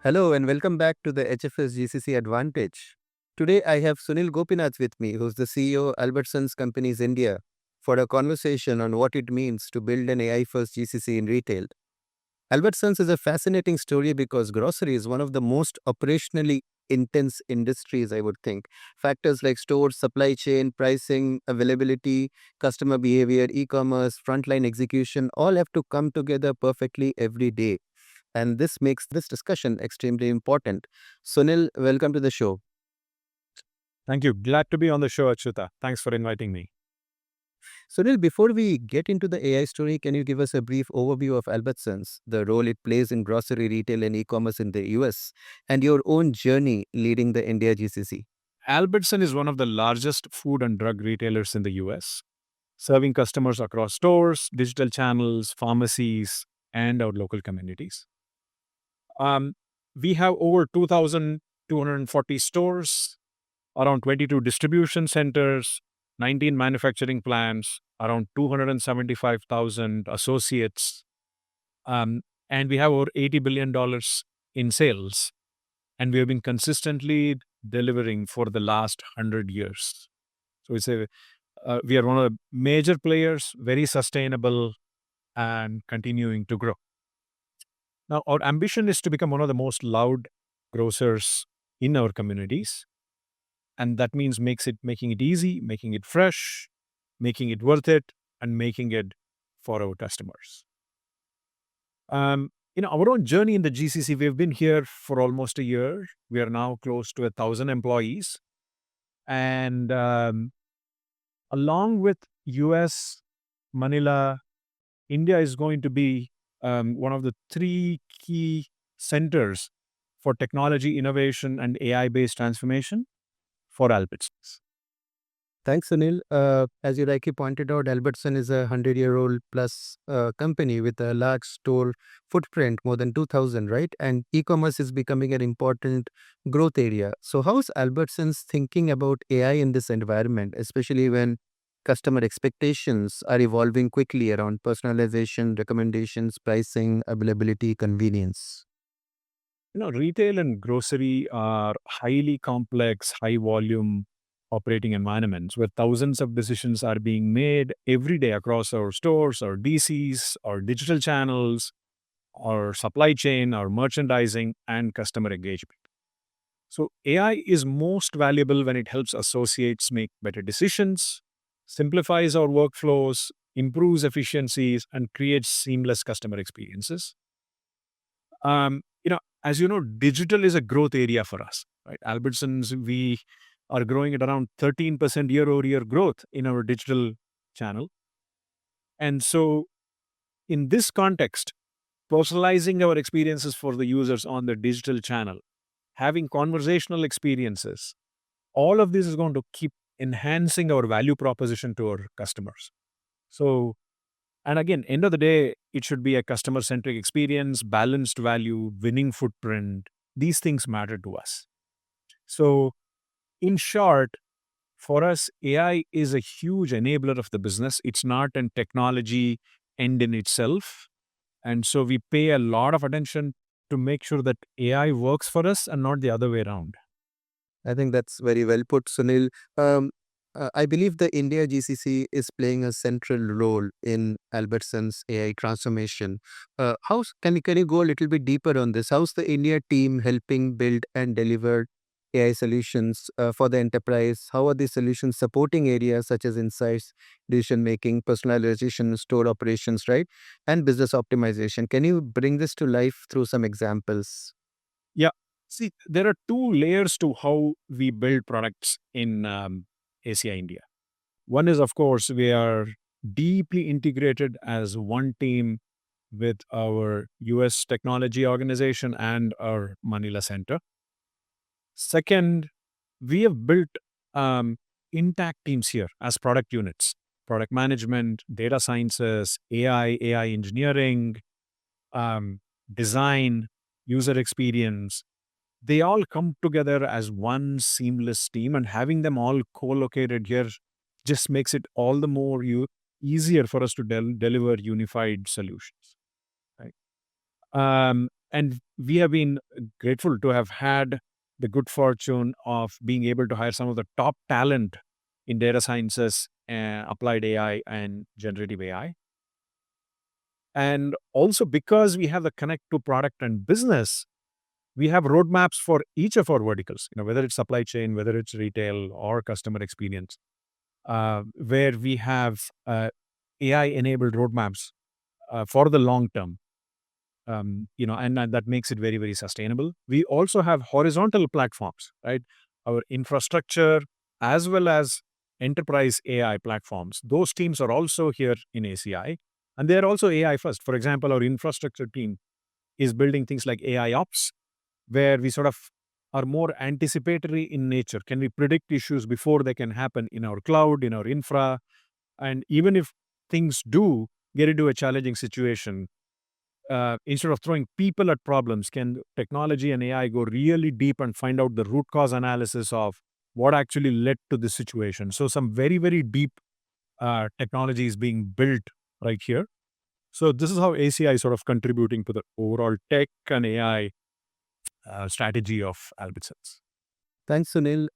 Hello and welcome back to the HFS GCC Advantage. Today I have Sunil Gopinath with me, who's the CEO Albertsons Companies India, for a conversation on what it means to build an AI-first GCC in retail. Albertsons is a fascinating story because grocery is one of the most operationally intense industries, I would think. Factors like stores, supply chain, pricing, availability, customer behavior, e-commerce, frontline execution all have to come together perfectly every day. And this makes this discussion extremely important. Sunil, welcome to the show. Thank you. Glad to be on the show, Achyuta. Thanks for inviting me. Sunil, before we get into the AI story, can you give us a brief overview of Albertsons, the role it plays in grocery retail and e-commerce in the US, and your own journey leading the India GCC? Albertson is one of the largest food and drug retailers in the US, serving customers across stores, digital channels, pharmacies, and our local communities. Um, we have over 2,240 stores, around 22 distribution centers, 19 manufacturing plants, around 275,000 associates, and we have over $80 billion in sales. And we have been consistently delivering for the last 100 years. So we are one of the major players, very sustainable and continuing to grow. Now, our ambition is to become one of the most loved grocers in our communities. And that means making it easy, making it fresh, making it worth it, and making it for our customers. Our own journey in the GCC, we've been here for almost a year. We are now close to 1,000 employees. And along with US, Manila, India is going to be one of the three key centers for technology innovation and AI-based transformation for Albertsons. Thanks, Sunil. As you rightly pointed out, Albertson is a 100-year-old plus company with a large store footprint, more than 2,000, right? And e-commerce is becoming an important growth area. So how is Albertsons thinking about AI in this environment, especially when customer expectations are evolving quickly around personalization, recommendations, pricing, availability, convenience? Retail and grocery are highly complex, high volume operating environments where thousands of decisions are being made every day across our stores, our DCs, our digital channels, our supply chain, our merchandising, and customer engagement. So AI is most valuable when it helps associates make better decisions, simplifies our workflows, improves efficiencies, and creates seamless customer experiences. As you know, digital is a growth area for us, right? Albertsons, we are growing at around 13% year-over-year growth in our digital channel. And so in this context, personalizing our experiences for the users on the digital channel, having conversational experiences, all of this is going to keep enhancing our value proposition to our customers. So, and again, end of the day, it should be a customer-centric experience, balanced value, winning footprint. These things matter to us. So, in short, for us, AI is a huge enabler of the business. It's not a technology end in itself. And so we pay a lot of attention to make sure that AI works for us and not the other way around. I think that's very well put, Sunil. I believe the India GCC is playing a central role in Albertsons AI transformation. Can you go a little bit deeper on this? How's the India team helping build and deliver AI solutions for the enterprise? How are these solutions supporting areas such as insights, decision making, personalization, store operations, right, and business optimization? Can you bring this to life through some examples? Yeah. See, there are two layers to how we build products in ACI India. One is, of course, we are deeply integrated as one team with our US technology organization and our Manila center. Second, we have built intact teams here as product units, product management, data sciences, AI engineering, design, user experience. They all come together as one seamless team, and having them all co-located here just makes it all the more easier for us to deliver unified solutions. Right? And we have been grateful to have had the good fortune of being able to hire some of the top talent in data sciences, applied AI, and generative AI. And also because we have the connect to product and business, we have roadmaps for each of our verticals, whether it's supply chain, whether it's retail or customer experience, where we have AI-enabled roadmaps for the long term. And that makes it very, very sustainable. We also have horizontal platforms, right? Our infrastructure as well as enterprise AI platforms. Those teams are also here in ACI, and they are also AI first. For example, our infrastructure team is building things like AIOps, where we sort of are more anticipatory in nature. Can we predict issues before they can happen in our cloud, in our infra? And even if things do get into a challenging situation, instead of throwing people at problems, can technology and AI go really deep and find out the root cause analysis of what actually led to this situation? So, some very, very deep technology is being built right here. So, this is how ACI is sort of contributing to the overall tech and AI strategy of Albertsons. Thanks, Sunil.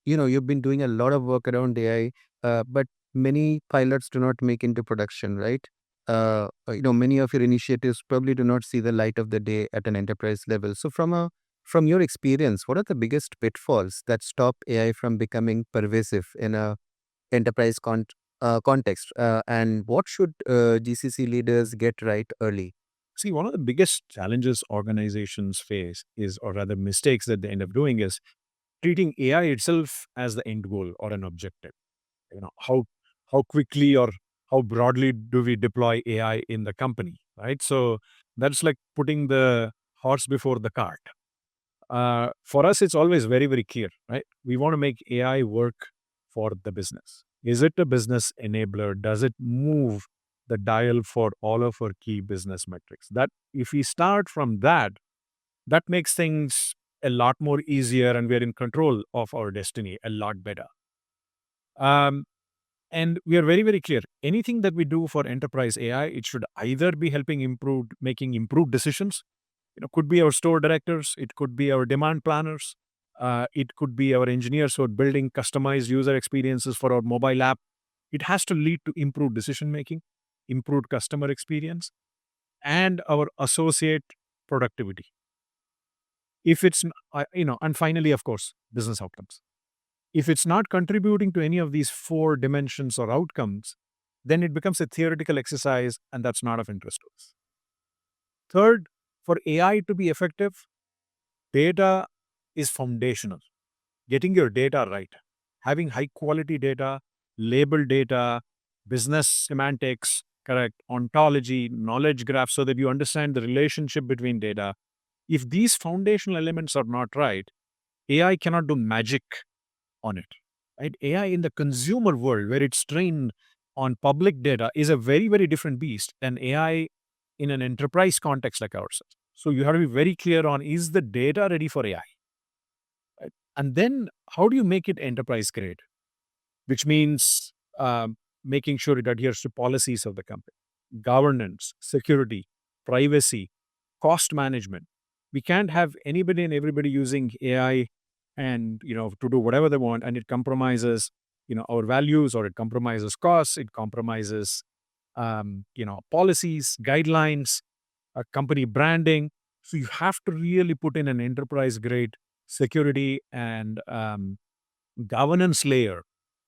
You've been doing a lot of work around AI, but many pilots do not make into production, right? Many of your initiatives probably do not see the light of the day at an enterprise level. So, from your experience, what are the biggest pitfalls that stop AI from becoming pervasive in a enterprise context? And what should GCC leaders get right early? See, one of the biggest challenges organizations face is, or rather, mistakes that they end up doing is treating AI itself as the end goal or an objective. How quickly or how broadly do we deploy AI in the company, right? So that's like putting the horse before the cart. For us, it's always very, very clear, right? We want to make AI work for the business. Is it a business enabler? Does it move the dial for all of our key business metrics? That if we start from that, that makes things a lot more easier, and we're in control of our destiny a lot better. Um, and we are very, very clear. Anything that we do for enterprise AI, it should either be helping making improved decisions. Could be our store directors, it could be our demand planners, it could be our engineers who are building customized user experiences for our mobile app. It has to lead to improved decision making, improved customer experience, and our associate productivity. If it's, and finally, of course, business outcomes. If it's not contributing to any of these four dimensions or outcomes, then it becomes a theoretical exercise, and that's not of interest to us. Third, for AI to be effective, data is foundational. Getting your data right, having high quality data, labeled data, business semantics, correct, ontology, knowledge graph, so that you understand the relationship between data. If these foundational elements are not right, AI cannot do magic on it. Right? AI in the consumer world, where it's trained on public data, is a very, very different beast than AI in an enterprise context like ours. So you have to be very clear on, is the data ready for AI? Right? And then how do you make it enterprise grade? Which means making sure it adheres to policies of the company, governance, security, privacy, cost management. We can't have anybody and everybody using AI and to do whatever they want, and it compromises our values, or it compromises costs, it compromises policies, guidelines, company branding. So you have to really put in an enterprise grade security and governance layer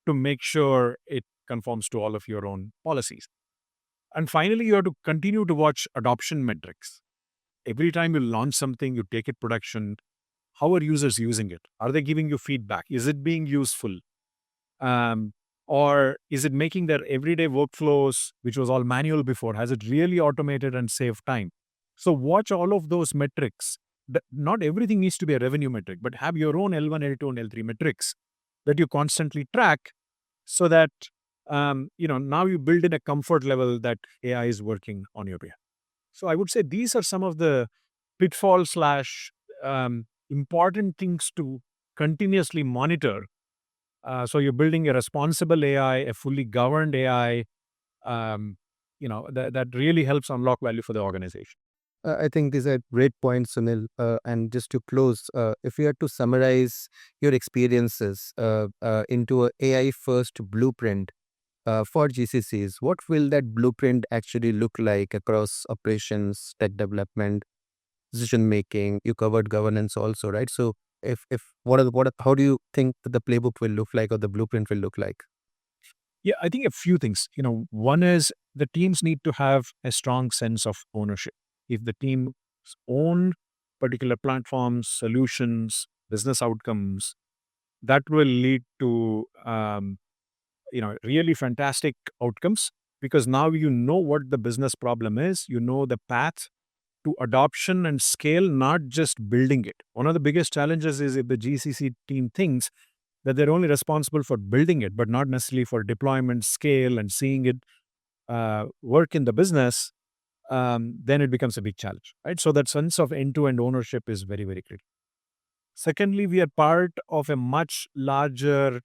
to make sure it conforms to all of your own policies. And finally, you have to continue to watch adoption metrics. Every time you launch something, you take it production, how are users using it? Are they giving you feedback? Is it being useful? Um, or is it making their everyday workflows, which was all manual before, has it really automated and saved time? So watch all of those metrics. Not everything needs to be a revenue metric, but have your own L1, L2, and L3 metrics that you constantly track, so that now you build in a comfort level that AI is working on your behalf. So I would say these are some of the pitfalls slash important things to continuously monitor. So you're building a responsible AI, a fully governed AI, that really helps unlock value for the organization. I think these are great points, Sunil. And just to close, if you had to summarize your experiences into a AI first blueprint for GCCs, what will that blueprint actually look like across operations, tech development, decision making? You covered governance also, right? So, if how do you think that the playbook will look like or the blueprint will look like? Yeah, I think a few things. One is the teams need to have a strong sense of ownership. If the teams own particular platforms, solutions, business outcomes, that will lead to really fantastic outcomes, because now you know what the business problem is, you know the path to adoption and scale, not just building it. One of the biggest challenges is if the GCC team thinks that they're only responsible for building it, but not necessarily for deployment, scale, and seeing it work in the business, then it becomes a big challenge, right? So that sense of end-to-end ownership is very, very critical. Secondly, we are part of a much larger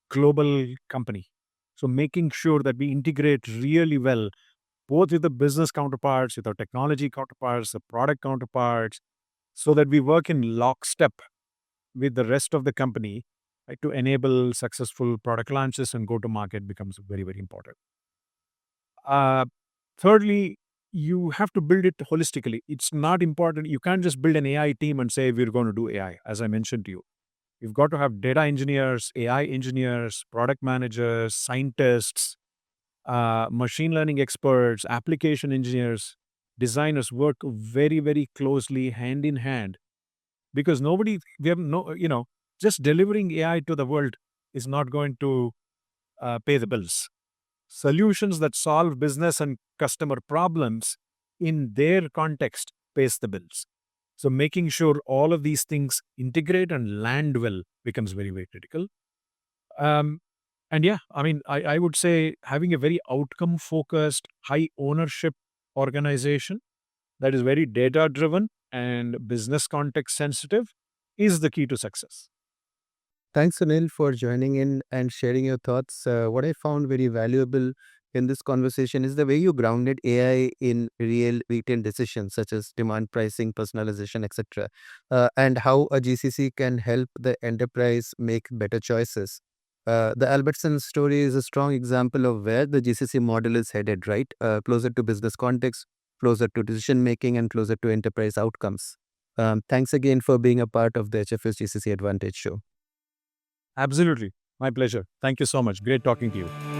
global company. So making sure that we integrate really well, both with the business counterparts, with our technology counterparts, the product counterparts, so that we work in lockstep with the rest of the company, right, to enable successful product launches and go to market becomes very, very important. Uh, Thirdly, you have to build it holistically. It's not important. You can't just build an AI team and say, we're going to do AI, as I mentioned to you. You've got to have data engineers, AI engineers, product managers, scientists, machine learning experts, application engineers, designers work very, very closely hand in hand, because we have just delivering AI to the world is not going to pay the bills. Solutions that solve business and customer problems in their context pays the bills. So making sure all of these things integrate and land well becomes very, very critical. Um, and yeah, I mean, I would say having a very outcome focused, high ownership organization that is very data driven and business context sensitive is the key to success. Thanks, Sunil, for joining in and sharing your thoughts. What I found very valuable in this conversation is the way you grounded AI in real retail decisions such as demand pricing, personalization, etc., and how a GCC can help the enterprise make better choices. The Albertsons story is a strong example of where the GCC model is headed, right? Closer to business context, closer to decision making, and closer to enterprise outcomes. Thanks again for being a part of the HFS GCC Advantage show. Absolutely. My pleasure. Thank you so much. Great talking to you.